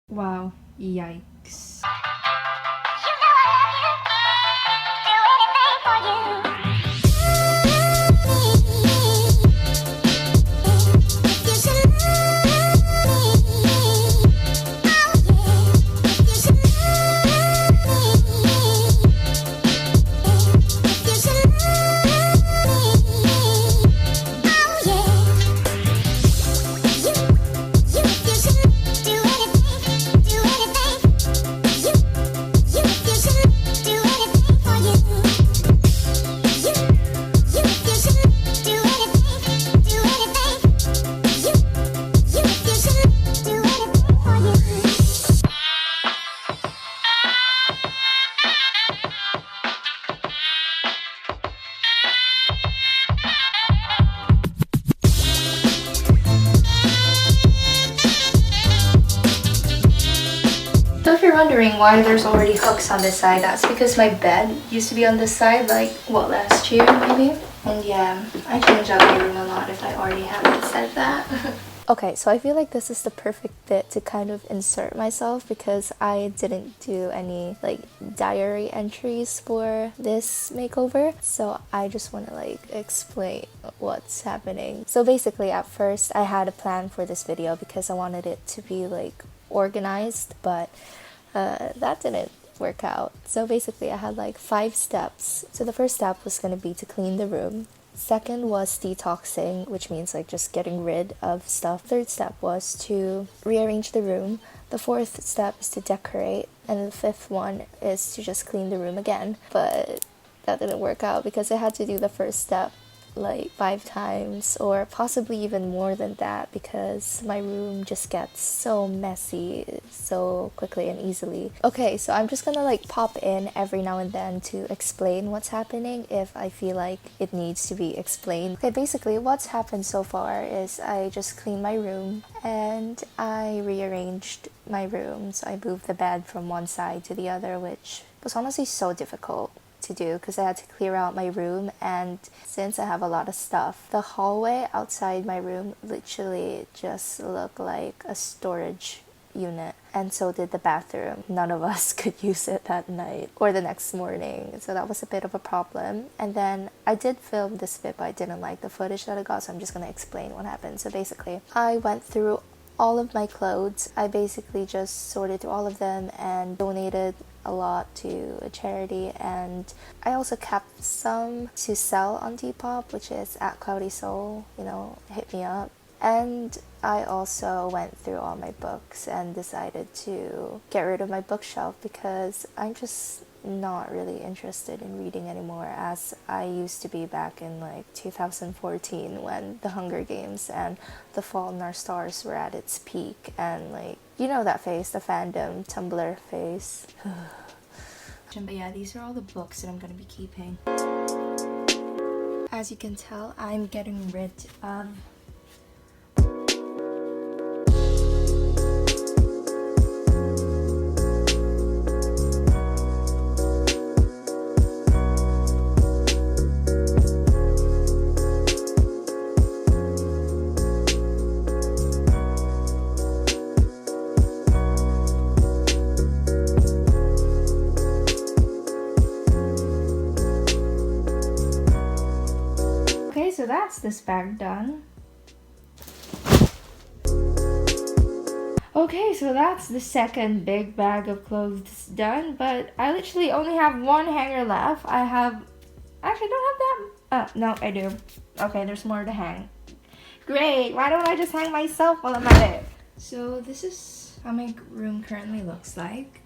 Wow, yikes. So if you're wondering why there's already hooks on this side, that's because my bed used to be on this side, like, what, last year maybe? And yeah, I change up my room a lot if I already haven't said that. Okay, so I feel like this is the perfect bit to kind of insert myself because I didn't do any like diary entries for this makeover. So I just want to like explain what's happening. So basically at first I had a plan for this video because I wanted it to be like organized, but that didn't work out. So basically I had like 5 steps. So the first step was going to be to clean the room. Second was detoxing, which means like just getting rid of stuff. Third step was to rearrange the room. The fourth step is to decorate, and the fifth one is to just clean the room again. But that didn't work out because I had to do the first step like 5 times or possibly even more than that because my room just gets so messy so quickly and easily. Okay, so I'm just gonna like pop in every now and then to explain what's happening if I feel like it needs to be explained. Okay, basically what's happened so far is I just cleaned my room and I rearranged my room. So I moved the bed from one side to the other, which was honestly so difficult to do because I had to clear out my room, and since I have a lot of stuff, the hallway outside my room literally just looked like a storage unit, and so did the bathroom. None of us could use it that night or the next morning, so that was a bit of a problem. And then I did film this bit, but I didn't like the footage that I got, so I'm just gonna explain what happened. So basically I went through all of my clothes. I basically just sorted through all of them and donated a lot to a charity, and I also kept some to sell on Depop, which is at Cloudy Soul, you know, hit me up. And I also went through all my books and decided to get rid of my bookshelf because I'm just not really interested in reading anymore as I used to be back in like 2014 when The Hunger Games and The Fault in Our Stars were at its peak, and like, you know that face, the fandom Tumblr face. But yeah, these are all the books that I'm gonna be keeping. As you can tell, I'm getting rid of so that's this bag done. Okay, so that's the second big bag of clothes done, but I literally only have one hanger left. I actually don't have that. No, I do. Okay, there's more to hang. Great, why don't I just hang myself while I'm at it? So this is how my room currently looks like.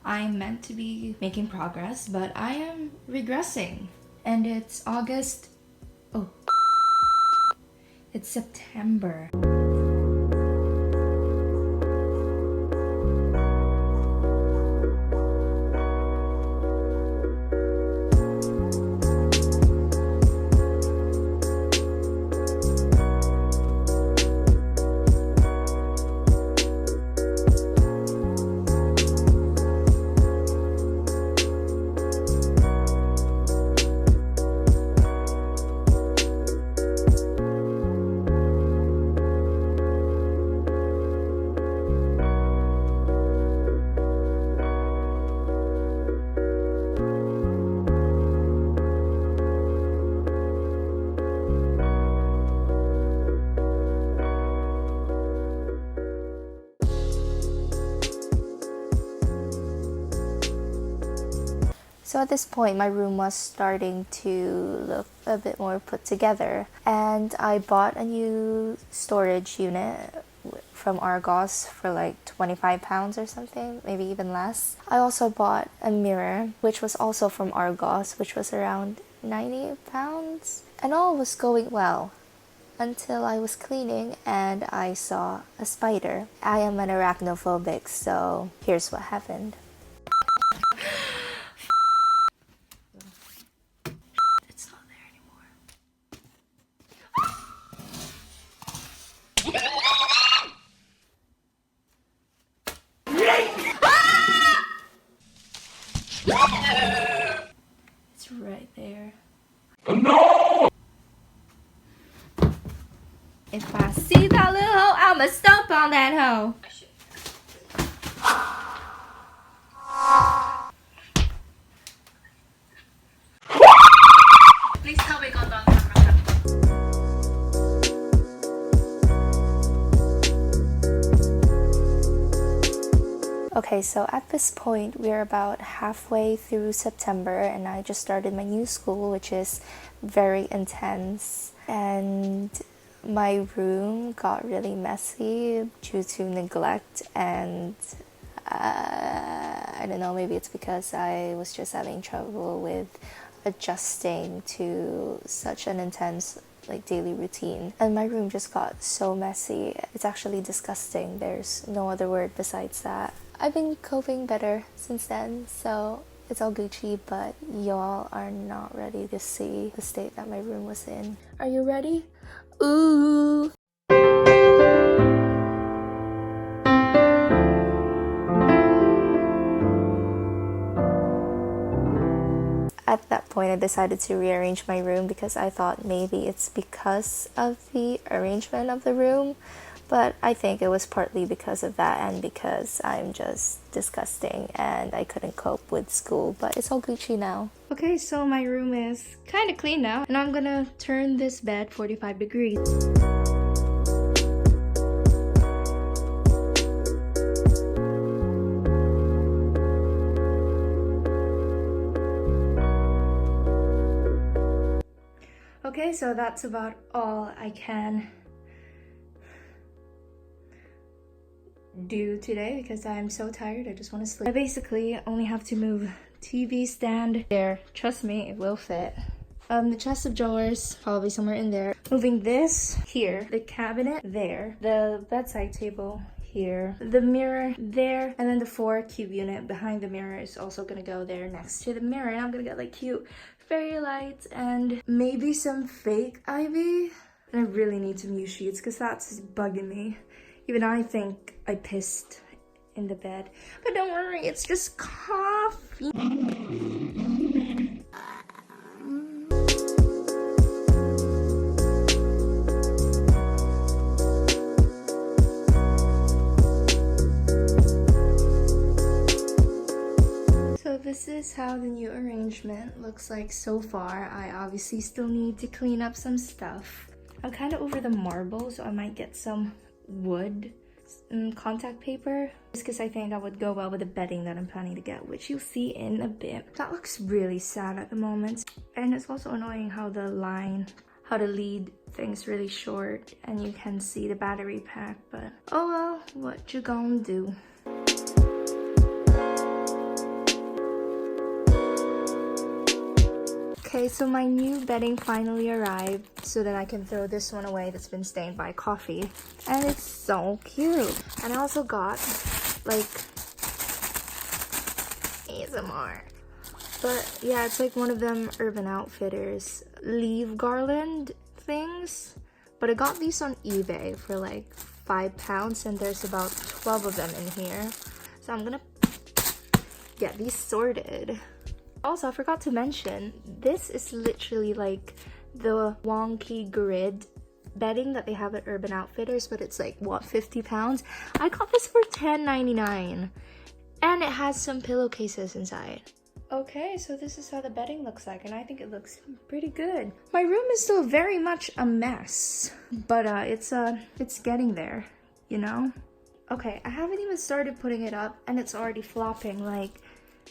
I'm meant to be making progress, but I am regressing. And it's August. Oh. It's September. So at this point, my room was starting to look a bit more put together, and I bought a new storage unit from Argos for like £25 or something, maybe even less. I also bought a mirror, which was also from Argos, which was around £90, and all was going well until I was cleaning and I saw a spider. I am an arachnophobic, so here's what happened. It's right there. No! If I see that little hoe, I'ma stomp on that hoe. Please tell me God on camera. Okay, so at this point, we're about halfway through September, and I just started my new school, which is very intense. And my room got really messy due to neglect, and I don't know, maybe it's because I was just having trouble with adjusting to such an intense daily routine, and my room just got so messy. It's actually disgusting. There's no other word besides that. I've been coping better since then, so it's all Gucci, but y'all are not ready to see the state that my room was in. Are you ready? Ooh! At that point, I decided to rearrange my room because I thought maybe it's because of the arrangement of the room, but I think it was partly because of that and because I'm just disgusting and I couldn't cope with school, but it's all Gucci now. Okay, so my room is kind of clean now, and I'm gonna turn this bed 45 degrees. Okay, so that's about all I can do today because I'm so tired. I just want to sleep. I basically only have to move TV stand there. Trust me, it will fit. The chest of drawers probably somewhere in there. Moving this here, the cabinet there, the bedside table here, the mirror there, and then the 4-cube unit behind the mirror is also gonna go there next to the mirror, and I'm gonna get like cute fairy lights and maybe some fake ivy. And I really need some new sheets because that's bugging me. Even I think I pissed in the bed. But don't worry, it's just coffee. So this is how the new arrangement looks like so far. I obviously still need to clean up some stuff. I'm kind of over the marble, so I might get some wood contact paper just because I think that would go well with the bedding that I'm planning to get, which you'll see in a bit. That looks really sad at the moment, and it's also annoying how the lead thing's really short and you can see the battery pack, but oh well, what you gonna do? Okay, Okay, so my new bedding finally arrived so that I can throw this one away that's been stained by coffee. And it's so cute. And I also got like ASMR. But yeah, it's like one of them Urban Outfitters leaf garland things. But I got these on eBay for like £5 and there's about 12 of them in here. So I'm gonna get these sorted. Also, I forgot to mention, this is literally like the wonky grid bedding that they have at Urban Outfitters, but it's like, what, £50? I got this for $10.99. And it has some pillowcases inside. Okay, so this is how the bedding looks like, and I think it looks pretty good. My room is still very much a mess, but it's getting there, you know? Okay, I haven't even started putting it up, and it's already flopping. Like,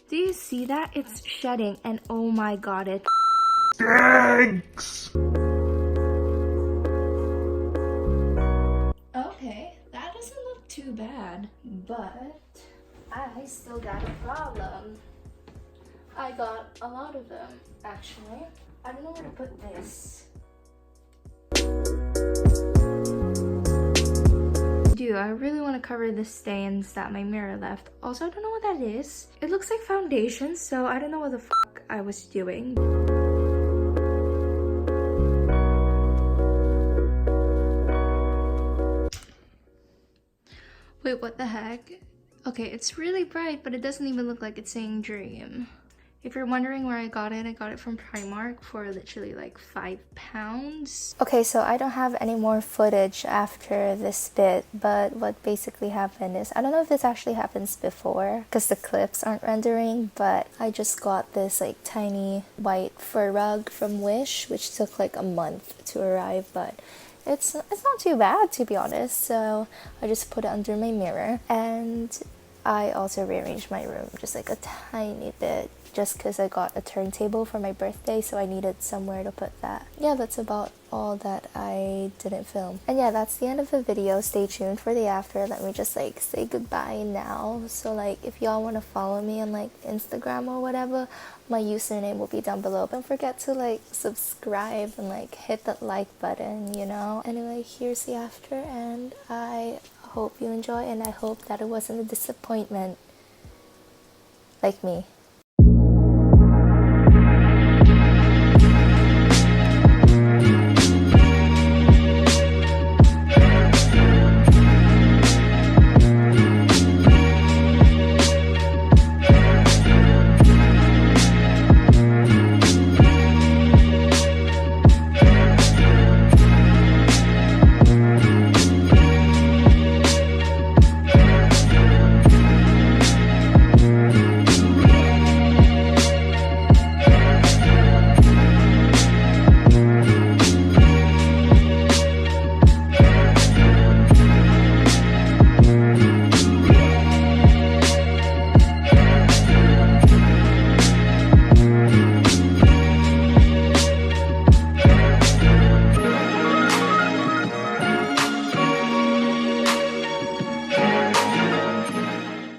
do you see that? It's shedding, and oh my god, it stinks! Okay, that doesn't look too bad, but I still got a problem. I got a lot of them, actually. I don't know where to put this. Dude, I really want to cover the stains that my mirror left. Also, I don't know what that is. It looks like foundation, so I don't know what the fuck I was doing. Wait, what the heck? Okay, it's really bright, but it doesn't even look like it's saying dream. If you're wondering where I got it from Primark for literally like £5. Okay, so I don't have any more footage after this bit, but what basically happened is, I don't know if this actually happens before, because the clips aren't rendering, but I just got this like tiny white fur rug from Wish, which took like a month to arrive, but it's not too bad, to be honest. So I just put it under my mirror, and I also rearranged my room just like a tiny bit, just because I got a turntable for my birthday, so I needed somewhere to put that. Yeah, that's about all that I didn't film. And yeah, that's the end of the video. Stay tuned for the after. Let me just like say goodbye now. So like, if y'all want to follow me on like Instagram or whatever, my username will be down below. Don't forget to like subscribe and like hit that like button, you know. Anyway, here's the after, and I hope you enjoy, and I hope that it wasn't a disappointment like me.